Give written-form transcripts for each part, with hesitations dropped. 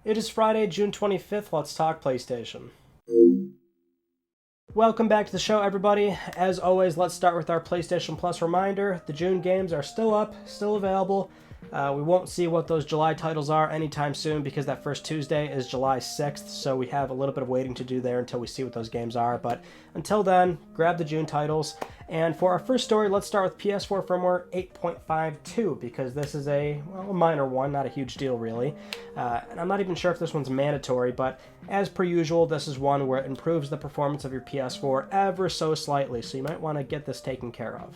It is Friday, June 25th. Let's talk PlayStation. Welcome back to the show, everybody. As always, let's start with our PlayStation Plus reminder. The June games are still up, still available. We won't see what those July titles are anytime soon because that first Tuesday is July 6th, so we have a little bit of waiting to do there until we see what those games are. But until then, grab the June titles. And for our first story, let's start with PS4 Firmware 8.52 because this is a minor one, not a huge deal really. And I'm not even sure if this one's mandatory, but as per usual, this is one where it improves the performance of your PS4 ever so slightly, so you might want to get this taken care of.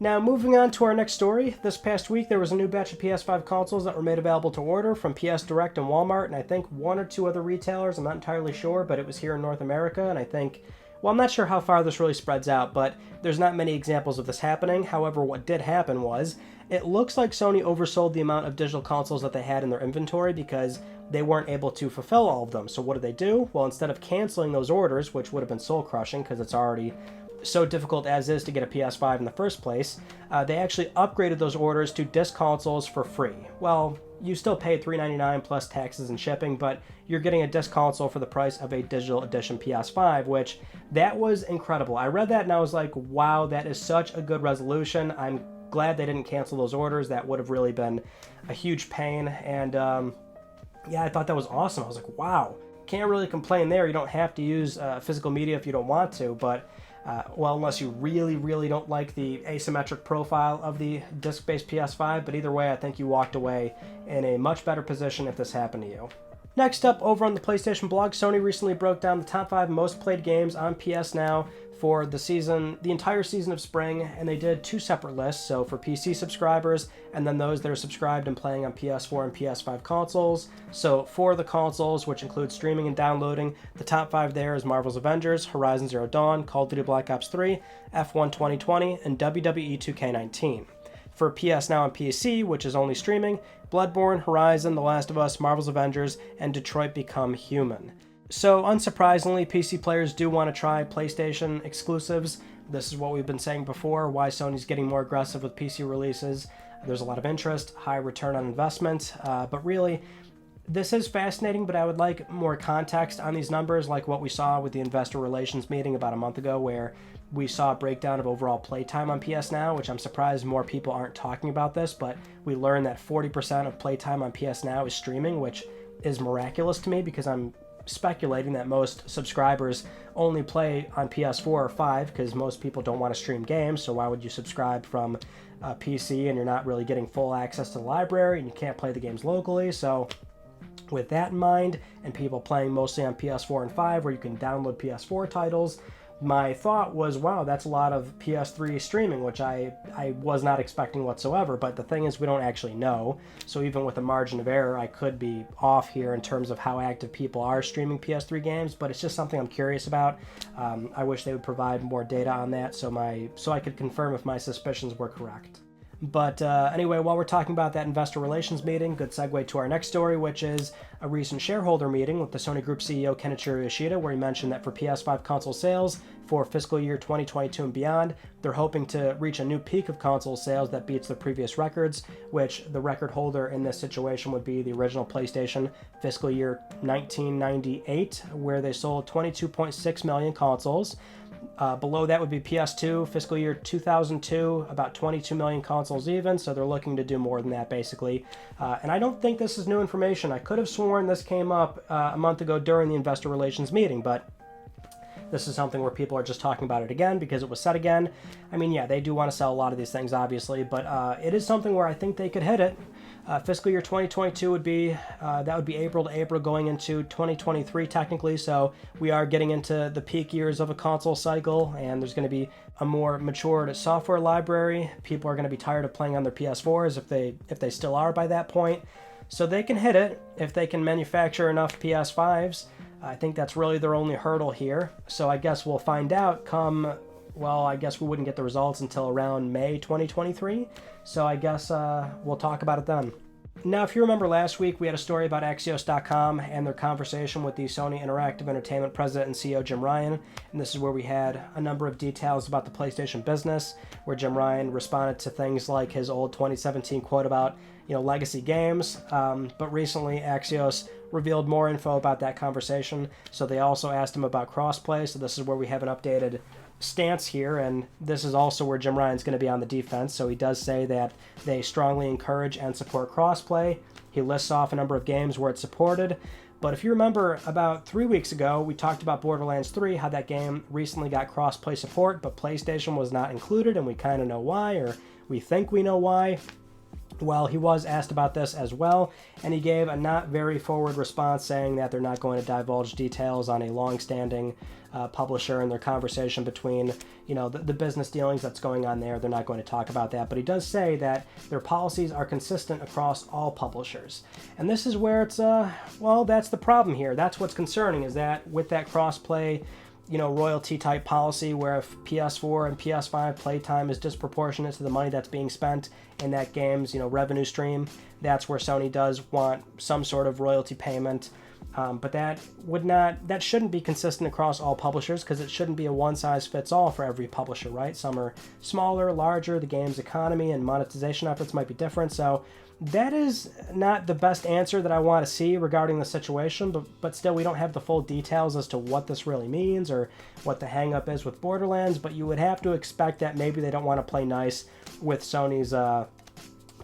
Now, moving on to our next story. This past week, there was a new batch of PS5 consoles that were made available to order from PS Direct and Walmart, and I think one or two other retailers. I'm not entirely sure, but it was here in North America, and I think, well, I'm not sure how far this really spreads out, but there's not many examples of this happening. However, what did happen was, it looks like Sony oversold the amount of digital consoles that they had in their inventory because they weren't able to fulfill all of them. So what did they do? Well, instead of canceling those orders, which would have been soul-crushing because it's already so difficult as is to get a PS5 in the first place, they actually upgraded those orders to disc consoles for free. Well, you still pay $399 plus taxes and shipping, but you're getting a disc console for the price of a digital edition PS5, which that was incredible. I read that and I was like, wow, that is such a good resolution. I'm glad they didn't cancel those orders. That would have really been a huge pain. And yeah, I thought that was awesome. I was like, wow, can't really complain there. You don't have to use physical media if you don't want to, but well, unless you really don't like the asymmetric profile of the disc-based PS5, but either way, I think you walked away in a much better position if this happened to you. Next up, over on the PlayStation blog, Sony recently broke down the top 5 most played games on PS Now for the entire season of spring, and they did 2 separate lists, so for PC subscribers, and then those that are subscribed and playing on PS4 and PS5 consoles. So for the consoles, which include streaming and downloading, the top 5 there is Marvel's Avengers, Horizon Zero Dawn, Call of Duty Black Ops 3, F1 2020, and WWE 2K19. For PS Now and PC, which is only streaming, Bloodborne, Horizon, The Last of Us, Marvel's Avengers, and Detroit Become Human. So, unsurprisingly, PC players do want to try PlayStation exclusives. This is what we've been saying before, why Sony's getting more aggressive with PC releases. There's a lot of interest, high return on investment, but really, this is fascinating, but I would like more context on these numbers, like what we saw with the investor relations meeting about a month ago, where we saw a breakdown of overall playtime on PS Now, which I'm surprised more people aren't talking about this, but we learned that 40% of playtime on PS Now is streaming, which is miraculous to me because I'm speculating that most subscribers only play on PS4 or 5 because most people don't want to stream games, so why would you subscribe from a PC and you're not really getting full access to the library and you can't play the games locally? So with that in mind, and people playing mostly on PS4 and 5 where you can download PS4 titles, my thought was, wow, that's a lot of PS3 streaming, which I was not expecting whatsoever, but the thing is we don't actually know, so even with a margin of error, I could be off here in terms of how active people are streaming PS3 games, but it's just something I'm curious about. I wish they would provide more data on that so I could confirm if my suspicions were correct. But anyway, while we're talking about that investor relations meeting, good segue to our next story, which is a recent shareholder meeting with the Sony Group CEO Kenichiro Yoshida, where he mentioned that for PS5 console sales for fiscal year 2022 and beyond, they're hoping to reach a new peak of console sales that beats the previous records, which the record holder in this situation would be the original PlayStation fiscal year 1998, where they sold 22.6 million consoles. Below that would be PS2, fiscal year 2002, about 22 million consoles even, so they're looking to do more than that basically. And I don't think this is new information. I could have sworn this came up a month ago during the investor relations meeting, but this is something where people are just talking about it again because it was said again. I mean, yeah, they do want to sell a lot of these things, obviously, but it is something where I think they could hit it. Fiscal year 2022 would be April to April going into 2023 technically, so we are getting into the peak years of a console cycle, and there's going to be a more matured software library. People are going to be tired of playing on their PS4s if they still are by that point. So they can hit it if they can manufacture enough PS5s. I think that's really their only hurdle here. So I guess we'll find out I guess we wouldn't get the results until around May 2023. So I guess we'll talk about it then. Now, if you remember last week, we had a story about Axios.com and their conversation with the Sony Interactive Entertainment president and CEO Jim Ryan. And this is where we had a number of details about the PlayStation business, where Jim Ryan responded to things like his old 2017 quote about, legacy games. But recently, Axios revealed more info about that conversation. So they also asked him about crossplay. So this is where we have an updated stance here, and this is also where Jim Ryan's going to be on the defense. So he does say that they strongly encourage and support crossplay. He lists off a number of games where it's supported. But if you remember, about 3 weeks ago, we talked about Borderlands 3, how that game recently got cross-play support, but PlayStation was not included, and we kind of know why, or we think we know why. Well, he was asked about this as well, and he gave a not very forward response saying that they're not going to divulge details on a long-standing publisher and their conversation between, the business dealings that's going on there. They're not going to talk about that, but he does say that their policies are consistent across all publishers. And this is where it's, that's the problem here. That's what's concerning, is that with that cross-play, royalty type policy, where if PS4 and PS5 playtime is disproportionate to the money that's being spent in that game's, revenue stream, that's where Sony does want some sort of royalty payment. But that shouldn't be consistent across all publishers, because it shouldn't be a one-size-fits-all for every publisher, right? Some are smaller, larger, the game's economy and monetization efforts might be different. So that is not the best answer that I want to see regarding the situation, but still we don't have the full details as to what this really means or what the hang-up is with Borderlands, but you would have to expect that maybe they don't want to play nice with Sony's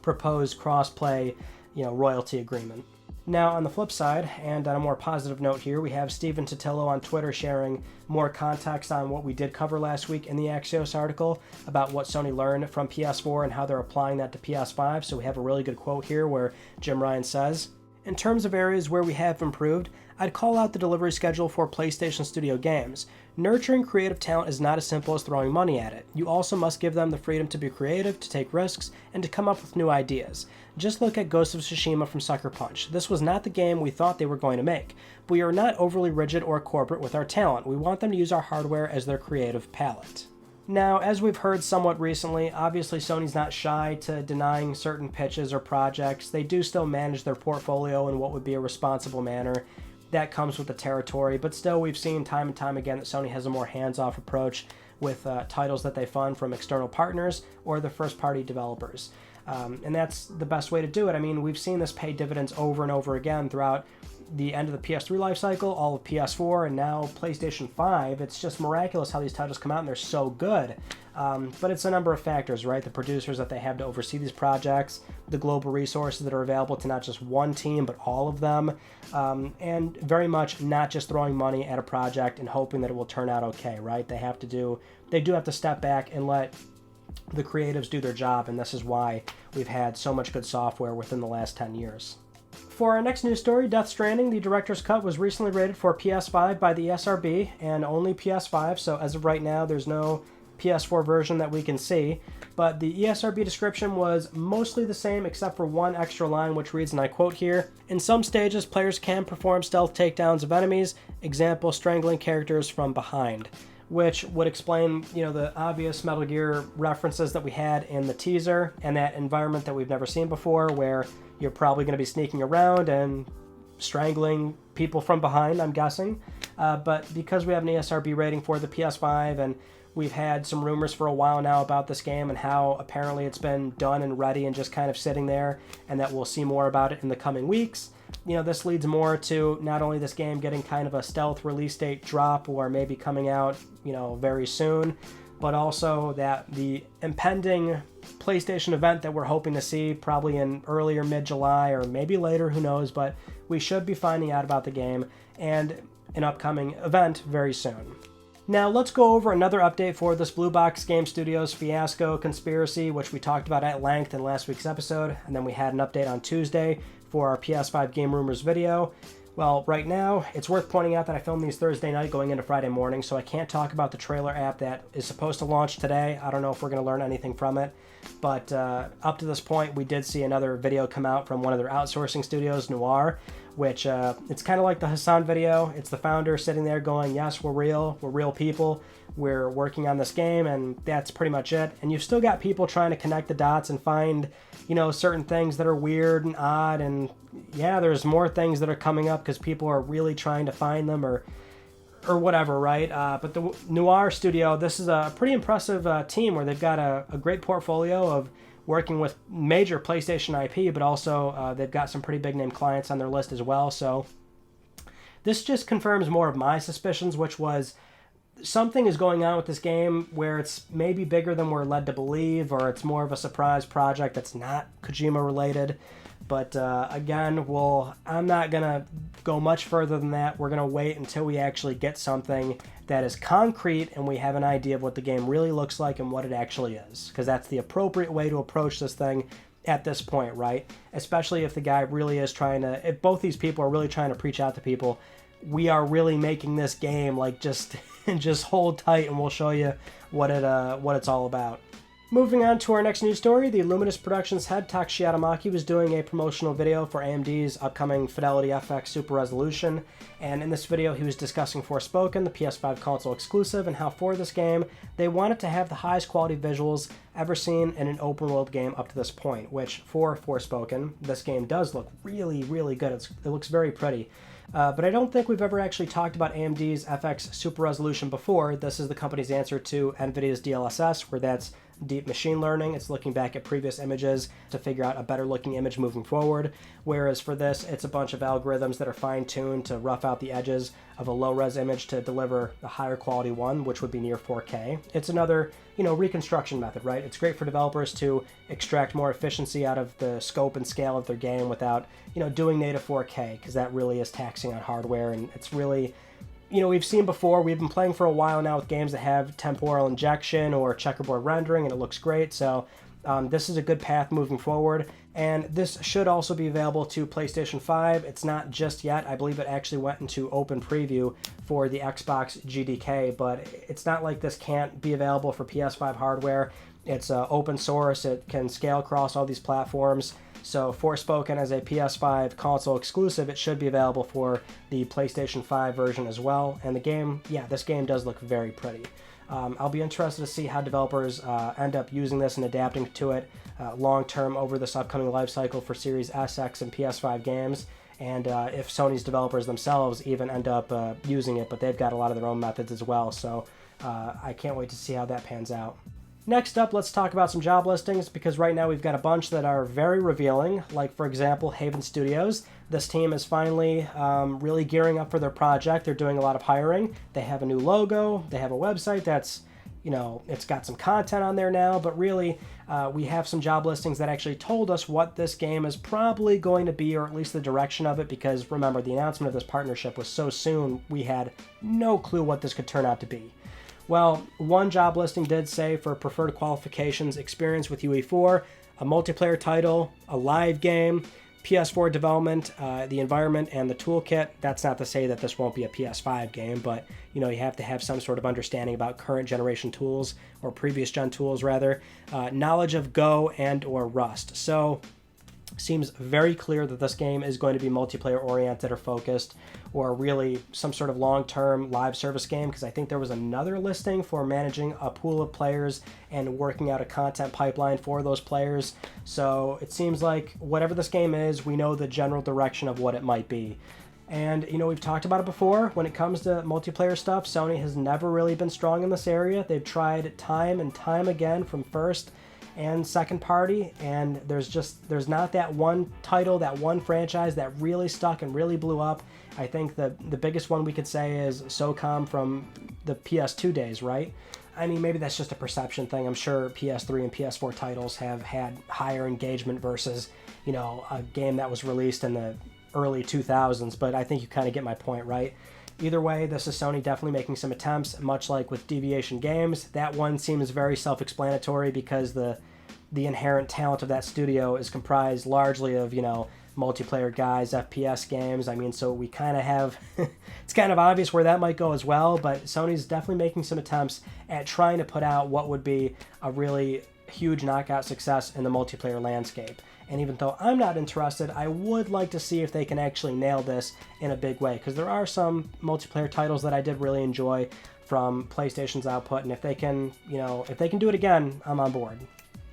proposed cross-play, royalty agreement. Now, on the flip side, and on a more positive note here, we have Stephen Totillo on Twitter sharing more context on what we did cover last week in the Axios article about what Sony learned from PS4 and how they're applying that to PS5. So we have a really good quote here where Jim Ryan says, "In terms of areas where we have improved, I'd call out the delivery schedule for PlayStation Studio games. Nurturing creative talent is not as simple as throwing money at it. You also must give them the freedom to be creative, to take risks, and to come up with new ideas. Just look at Ghost of Tsushima from Sucker Punch. This was not the game we thought they were going to make, but we are not overly rigid or corporate with our talent. We want them to use our hardware as their creative palette." Now, as we've heard somewhat recently, obviously Sony's not shy to denying certain pitches or projects. They do still manage their portfolio in what would be a responsible manner. That comes with the territory, but still we've seen time and time again that Sony has a more hands-off approach with titles that they fund from external partners or the first-party developers. And that's the best way to do it. I mean, we've seen this pay dividends over and over again throughout the end of the PS3 lifecycle, all of PS4, and now PlayStation 5. It's just miraculous how these titles come out and they're so good. But it's a number of factors, right? The producers that they have to oversee these projects, the global resources that are available to not just one team, but all of them, and very much not just throwing money at a project and hoping that it will turn out okay, right? They do have to step back and let the creatives do their job, and this is why we've had so much good software within the last 10 years. For our next news story, Death Stranding, the director's cut, was recently rated for PS5 by the ESRB, and only PS5, so as of right now, there's no PS4 version that we can see, but the ESRB description was mostly the same except for one extra line which reads, and I quote here, "In some stages, players can perform stealth takedowns of enemies, example, strangling characters from behind," which would explain, the obvious Metal Gear references that we had in the teaser and that environment that we've never seen before where you're probably going to be sneaking around and strangling people from behind, I'm guessing. But because we have an ESRB rating for the PS5 and we've had some rumors for a while now about this game and how apparently it's been done and ready and just kind of sitting there, and that we'll see more about it in the coming weeks, this leads more to not only this game getting kind of a stealth release date drop or maybe coming out, very soon, but also that the impending PlayStation event that we're hoping to see probably in early or mid-July or maybe later, who knows, but we should be finding out about the game and an upcoming event very soon. Now let's go over another update for this Blue Box Game Studios fiasco conspiracy, which we talked about at length in last week's episode, and then we had an update on Tuesday for our PS5 Game Rumors video. Well, right now, it's worth pointing out that I filmed these Thursday night going into Friday morning, so I can't talk about the trailer app that is supposed to launch today. I don't know if we're going to learn anything from it, but up to this point, we did see another video come out from one of their outsourcing studios, Noir, which it's kind of like the Hassan video. It's the founder sitting there going, yes, we're real people, we're working on this game, and that's pretty much it. And you've still got people trying to connect the dots and find, certain things that are weird and odd, and yeah, there's more things that are coming up because people are really trying to find them or whatever, right? But the Noir studio, this is a pretty impressive team where they've got a great portfolio of working with major PlayStation IP, but also they've got some pretty big name clients on their list as well. So this just confirms more of my suspicions, which was something is going on with this game where it's maybe bigger than we're led to believe, or it's more of a surprise project that's not Kojima related. But again, I'm not going to go much further than that. We're going to wait until we actually get something that is concrete and we have an idea of what the game really looks like and what it actually is. Because that's the appropriate way to approach this thing at this point, right? Especially if the guy really is if both these people are really trying to preach out to people, we are really making this game, like, just hold tight and we'll show you what it's all about. Moving on to our next news story, the Luminous Productions head Takeshi Yatamaki was doing a promotional video for AMD's upcoming Fidelity FX Super Resolution, and in this video he was discussing Forspoken, the PS5 console exclusive, and how for this game they wanted to have the highest quality visuals ever seen in an open world game up to this point, which for Forspoken, this game does look really, really good. It looks very pretty. But I don't think we've ever actually talked about AMD's FX Super Resolution before. This is the company's answer to NVIDIA's DLSS, where that's deep machine learning. It's looking back at previous images to figure out a better looking image moving forward, whereas for this, it's a bunch of algorithms that are fine-tuned to rough out the edges of a low-res image to deliver a higher quality one, which would be near 4K. It's another, reconstruction method, right? It's great for developers to extract more efficiency out of the scope and scale of their game without, doing native 4K, because that really is taxing on hardware, and it's really, we've seen before, we've been playing for a while now with games that have temporal injection or checkerboard rendering, and it looks great, so this is a good path moving forward, and this should also be available to PlayStation 5. It's not just yet. I believe it actually went into open preview for the Xbox GDK, but it's not like this can't be available for PS5 hardware. It's open source. It can scale across all these platforms. So Forspoken as a PS5 console exclusive, it should be available for the PlayStation 5 version as well. And the game, this game does look very pretty. I'll be interested to see how developers end up using this and adapting to it long-term over this upcoming life cycle for Series S, X, and PS5 games, and if Sony's developers themselves even end up using it, but they've got a lot of their own methods as well, so I can't wait to see how that pans out. Next up, let's talk about some job listings, because right now we've got a bunch that are very revealing, like, for example, Haven Studios. This team is finally really gearing up for their project. They're doing a lot of hiring. They have a new logo. They have a website that's, it's got some content on there now, but really we have some job listings that actually told us what this game is probably going to be, or at least the direction of it, because remember, the announcement of this partnership was so soon, we had no clue what this could turn out to be. Well, one job listing did say for preferred qualifications, experience with UE4, a multiplayer title, a live game, PS4 development, the environment, and the toolkit. That's not to say that this won't be a PS5 game, but you have to have some sort of understanding about current generation tools, or previous gen tools rather, knowledge of Go and or Rust. So seems very clear that this game is going to be multiplayer oriented or focused, or really some sort of long-term live service game, because I think there was another listing for managing a pool of players and working out a content pipeline for those players. So it seems like whatever this game is, we know the general direction of what it might be. And we've talked about it before. When it comes to multiplayer stuff, Sony has never really been strong in this area. They've tried time and time again from first and second party, and there's not that one title, that one franchise that really stuck and really blew up. I think the biggest one we could say is SOCOM from the PS2 days, right? I mean, maybe that's just a perception thing. I'm sure PS3 and PS4 titles have had higher engagement versus, a game that was released in the early 2000s, but I think you kind of get my point, right? Either way, this is Sony definitely making some attempts, much like with Deviation Games. That one seems very self-explanatory because the inherent talent of that studio is comprised largely of, multiplayer guys, FPS games. I mean, so we kind of have, it's kind of obvious where that might go as well, but Sony's definitely making some attempts at trying to put out what would be a really huge knockout success in the multiplayer landscape. And even though I'm not interested, I would like to see if they can actually nail this in a big way, because there are some multiplayer titles that I did really enjoy from PlayStation's output, and if they can, if they can do it again, I'm on board.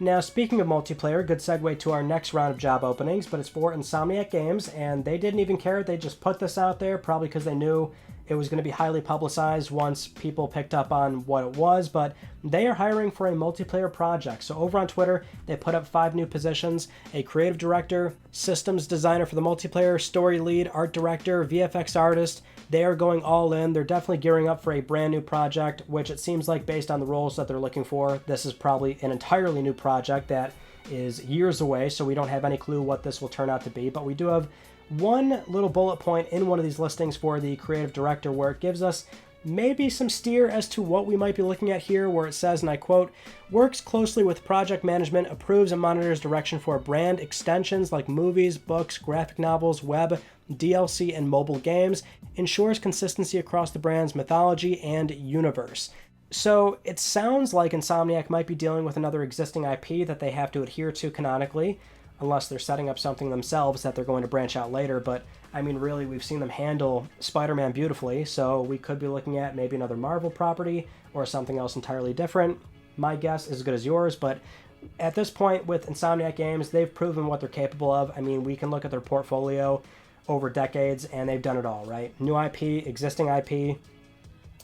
Now, speaking of multiplayer, good segue to our next round of job openings, but it's for Insomniac Games, and they didn't even care. They just put this out there, probably because they knew It was going to be highly publicized once people picked up on what it was, but they are hiring for a multiplayer project. So over on Twitter, they put up 5 new positions: a creative director, systems designer for the multiplayer, story lead, art director, VFX artist. They are going all in. They're definitely gearing up for a brand new project, which it seems like based on the roles that they're looking for, this is probably an entirely new project that is years away, so we don't have any clue what this will turn out to be. But we do have one little bullet point in one of these listings for the creative director where it gives us maybe some steer as to what we might be looking at here, where it says, and I quote, "Works closely with project management, approves and monitors direction for brand extensions like movies, books, graphic novels, web, DLC, and mobile games, ensures consistency across the brand's mythology and universe." So it sounds like Insomniac might be dealing with another existing IP that they have to adhere to canonically, unless they're setting up something themselves that they're going to branch out later. But I mean, really, we've seen them handle Spider-Man beautifully, so we could be looking at maybe another Marvel property or something else entirely different. My guess is as good as yours, but at this point with Insomniac Games, they've proven what they're capable of. I mean, we can look at their portfolio over decades, and they've done it all, right? New IP, existing IP,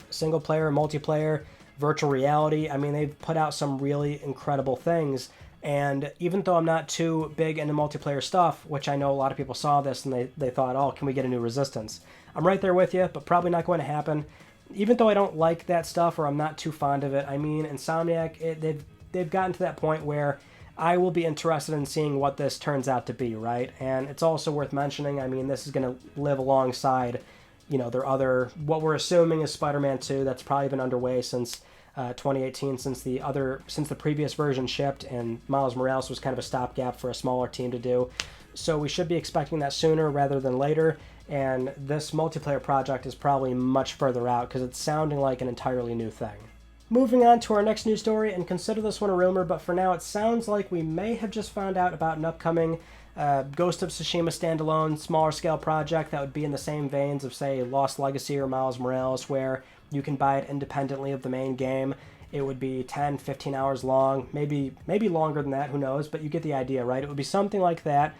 single player, multiplayer, virtual reality. I mean, they've put out some really incredible things. And even though I'm not too big into multiplayer stuff, which I know a lot of people saw this and they thought, oh, can we get a new Resistance? I'm right there with you, but probably not going to happen. Even though I don't like that stuff or I'm not too fond of it, I mean, Insomniac, they've gotten to that point where I will be interested in seeing what this turns out to be, right? And it's also worth mentioning, I mean, this is going to live alongside, you know, their other, what we're assuming is Spider-Man 2. That's probably been underway since 2018, since the previous version shipped, and Miles Morales was kind of a stopgap for a smaller team to do. So we should be expecting that sooner rather than later, and this multiplayer project is probably much further out because it's sounding like an entirely new thing. Moving on to our next news story, and consider this one a rumor, but for now it sounds like we may have just found out about an upcoming Ghost of Tsushima standalone, smaller scale project that would be in the same veins of, say, Lost Legacy or Miles Morales, where you can buy it independently of the main game. It would be 10, 15 hours long, maybe longer than that, who knows, but you get the idea, right? It would be something like that.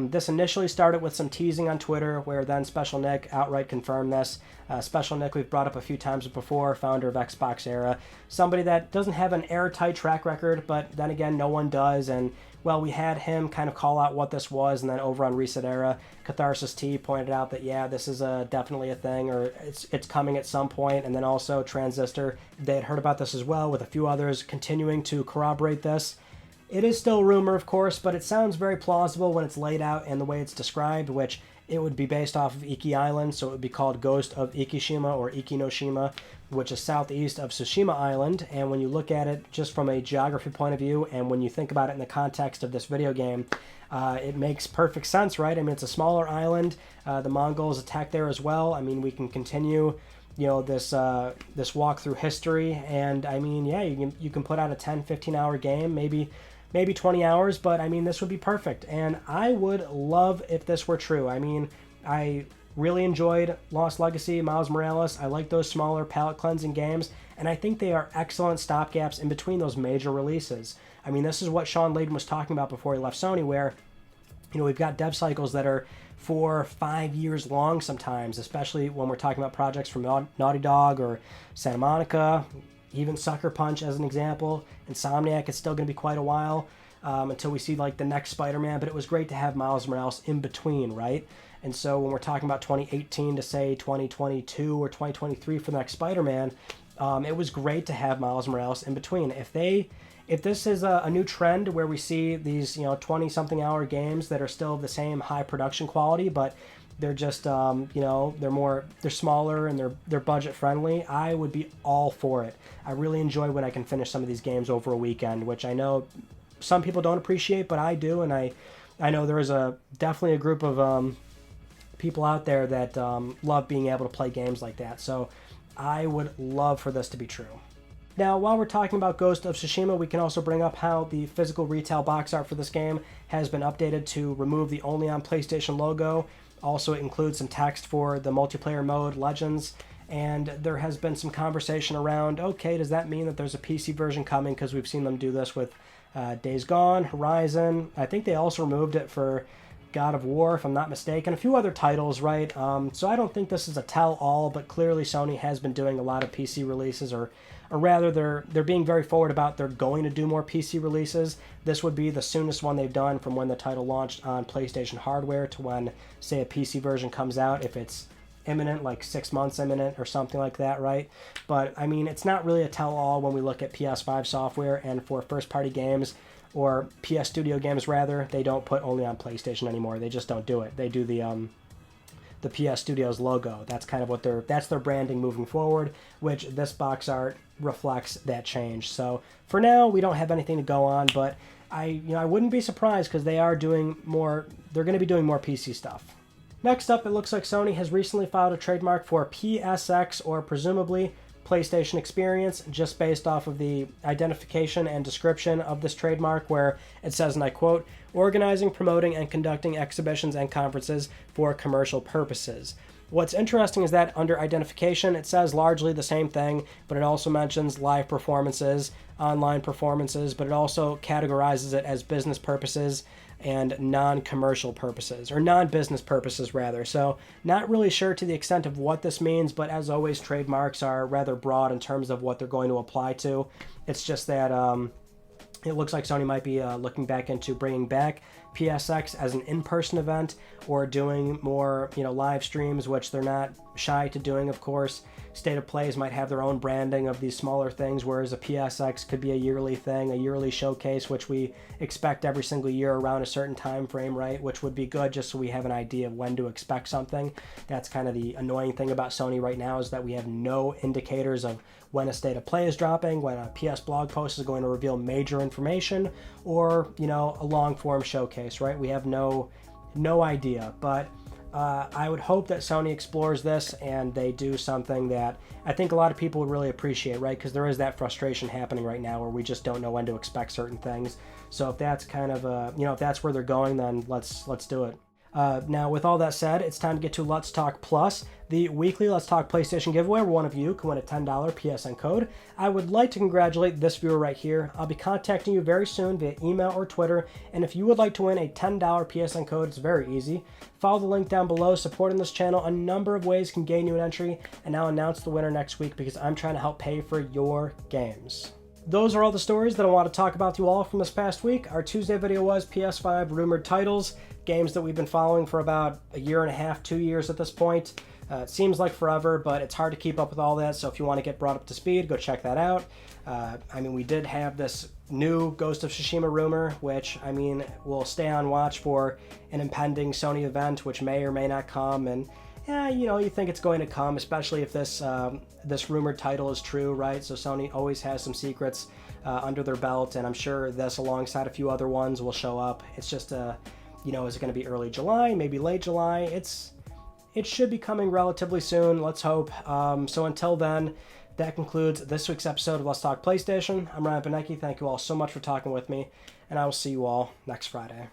This initially started with some teasing on Twitter, where then Special Nick outright confirmed this. Special Nick, we've brought up a few times before, founder of Xbox Era, somebody that doesn't have an airtight track record, but then again, no one does, and well, we had him kind of call out what this was, and then over on Reset Era, Catharsis T pointed out that, yeah, this is definitely a thing, or it's coming at some point, and then also Transistor, they had heard about this as well, with a few others continuing to corroborate this. It is still rumor, of course, but it sounds very plausible when it's laid out and the way it's described, which it would be based off of Iki Island, so it would be called Ghost of Ikishima or Ikinoshima, which is southeast of Tsushima Island. And when you look at it just from a geography point of view, and when you think about it in the context of this video game, it makes perfect sense, right? I mean, it's a smaller island. The Mongols attacked there as well. I mean, we can continue, you know, this walk through history, and I mean, yeah, you can put out a 10, 15-hour game, maybe 20 hours, but I mean, this would be perfect, and I would love if this were true. I mean, I really enjoyed Lost Legacy, Miles Morales. I like those smaller palate-cleansing games, and I think they are excellent stopgaps in between those major releases. I mean, this is what Sean Layden was talking about before he left Sony, where, you know, we've got dev cycles that are 4 or 5 years long sometimes, especially when we're talking about projects from Naughty Dog or Santa Monica, even Sucker Punch as an example. Insomniac, it's still going to be quite a while until we see like the next Spider-Man, but it was great to have Miles Morales in between, right? And so when we're talking about 2018 to say 2022 or 2023 for the next Spider-Man, it was great to have Miles Morales in between. If this is a new trend where we see these, you know, 20-something hour games that are still the same high production quality, but they're just, you know, they're smaller and they're budget friendly, I would be all for it. I really enjoy when I can finish some of these games over a weekend, which I know some people don't appreciate, but I do, and I know there is definitely a group of people out there that love being able to play games like that. So I would love for this to be true. Now, while we're talking about Ghost of Tsushima, we can also bring up how the physical retail box art for this game has been updated to remove the only on PlayStation logo. Also, it includes some text for the multiplayer mode, Legends, and there has been some conversation around, okay, does that mean that there's a PC version coming? Because we've seen them do this with Days Gone, Horizon. I think they also removed it for God of War, if I'm not mistaken, a few other titles, right? So I don't think this is a tell-all, but clearly Sony has been doing a lot of PC releases, or rather they're being very forward about they're going to do more PC releases. This would be the soonest one they've done from when the title launched on PlayStation hardware to when, say, a PC version comes out, if it's imminent, like 6 months imminent or something like that, right? But I mean, it's not really a tell-all when we look at PS5 software, and for first-party games, or PS Studio games rather, they don't put only on PlayStation anymore. They just don't do it. They do the PS Studios logo. That's kind of what that's their branding moving forward, which this box art reflects that change. So for now, we don't have anything to go on, but I wouldn't be surprised because they are doing more. They're going to be doing more PC stuff. Next up, it looks like Sony has recently filed a trademark for PSX, or presumably PlayStation Experience, just based off of the identification and description of this trademark, where it says, and I quote, organizing, promoting, and conducting exhibitions and conferences for commercial purposes. What's interesting is that under identification, it says largely the same thing, but it also mentions live performances, online performances, but it also categorizes it as business purposes and non-commercial purposes, or non-business purposes rather. So not really sure to the extent of what this means, but as always, trademarks are rather broad in terms of what they're going to apply to. It's just that it looks like Sony might be looking back into bringing back PSX as an in-person event, or doing more, live streams, which they're not shy to doing, of course. State of Plays might have their own branding of these smaller things, whereas a PSX could be a yearly thing, a yearly showcase, which we expect every single year around a certain time frame, right? Which would be good, just so we have an idea of when to expect something. That's kind of the annoying thing about Sony right now, is that we have no indicators of when a State of Play is dropping, when a PS blog post is going to reveal major information, or, a long-form showcase, right? We have no idea, but I would hope that Sony explores this and they do something that I think a lot of people would really appreciate, right? Because there is that frustration happening right now where we just don't know when to expect certain things. So if that's kind of if that's where they're going, then let's do it. Now, with all that said, it's time to get to Let's Talk Plus, the weekly Let's Talk PlayStation giveaway, where one of you can win a $10 PSN code. I would like to congratulate this viewer right here. I'll be contacting you very soon via email or Twitter, and if you would like to win a $10 PSN code, it's very easy. Follow the link down below. Supporting this channel a number of ways can gain you an entry, and I'll announce the winner next week because I'm trying to help pay for your games. Those are all the stories that I want to talk about to you all from this past week. Our Tuesday video was PS5 rumored titles, games that we've been following for about a year and a half, 2 years at this point. It seems like forever, but it's hard to keep up with all that, so if you want to get brought up to speed, go check that out. We did have this new Ghost of Tsushima rumor, which, we'll stay on watch for an impending Sony event, which may or may not come, and you think it's going to come, especially if this rumored title is true, right? So Sony always has some secrets under their belt, and I'm sure this, alongside a few other ones, will show up. It's just, is it going to be early July, maybe late July? It should be coming relatively soon, let's hope. So until then, that concludes this week's episode of Let's Talk PlayStation. I'm Ryan Benecki. Thank you all so much for talking with me, and I will see you all next Friday.